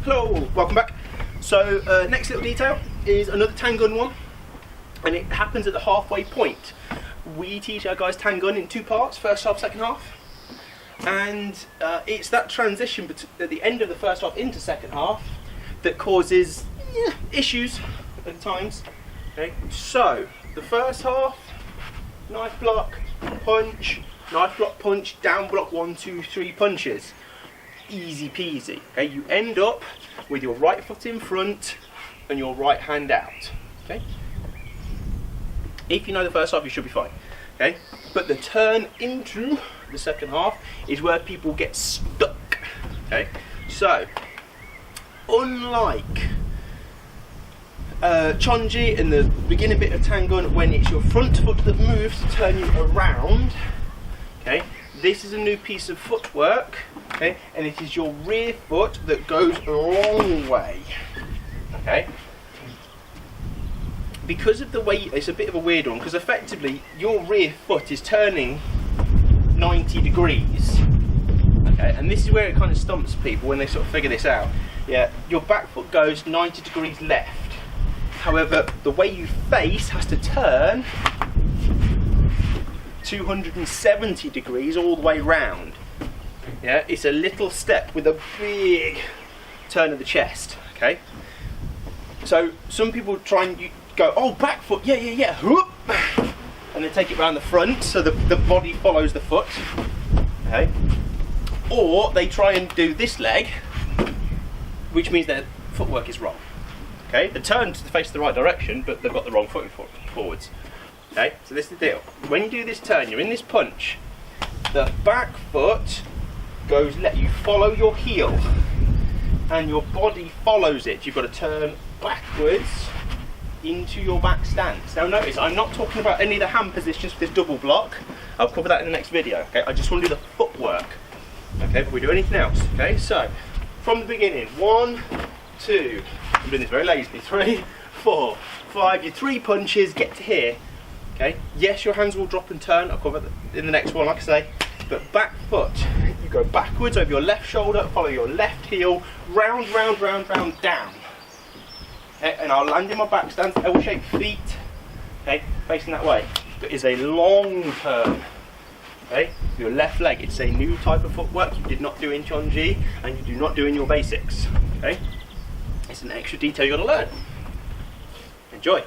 Hello, welcome back. So next little detail is another Tangun one, and it happens at the halfway point. We teach our guys Tangun in two parts, first half, second half, and it's that transition at the end of the first half into second half that causes issues at times. Okay, so the first half, knife block, punch, knife block, punch, down block, 1, 2, 3 punches. Easy peasy. Okay, you end up with your right foot in front and your right hand out. Okay, if you know the first half, you should be fine. Okay, but the turn into the second half is where people get stuck. Okay, so unlike Chonji in the beginning bit of Tangun, when it's your front foot that moves to turn you around, okay, this is a new piece of footwork, okay, and it is your rear foot that goes a long way, okay. Because of the way, it's a bit of a weird one, because effectively your rear foot is turning 90 degrees, okay, and this is where it kind of stumps people when they sort of figure this out. Yeah, your back foot goes 90 degrees left, however the way you face has to turn 270 degrees all the way round. Yeah, it's a little step with a big turn of the chest. Okay, so some people try and go, oh, back foot, yeah, whoop, and then take it round the front so the body follows the foot. Okay, or they try and do this leg, which means their footwork is wrong. Okay, they turn to face the right direction, but they've got the wrong foot forwards. Okay, so this is the deal. When you do this turn, you're in this punch, the back foot goes, let you follow your heel, and your body follows it. You've got to turn backwards into your back stance. Now notice, I'm not talking about any of the hand positions for this double block. I'll cover that in the next video. Okay, I just want to do the footwork. Okay, before we do anything else. Okay, so from the beginning, 1, 2, I'm doing this very lazily, 3, 4, 5, your 3 punches, get to here. Okay, yes, your hands will drop and turn, I'll cover that in the next one, like I say, but back foot, you go backwards over your left shoulder, follow your left heel, round, down. Okay, and I'll land in my back stance, L-shaped feet, okay, facing that way. But it's a long turn, okay, your left leg. It's a new type of footwork you did not do in Chonji, and you do not do in your basics, okay. It's an extra detail you've got to learn. Enjoy.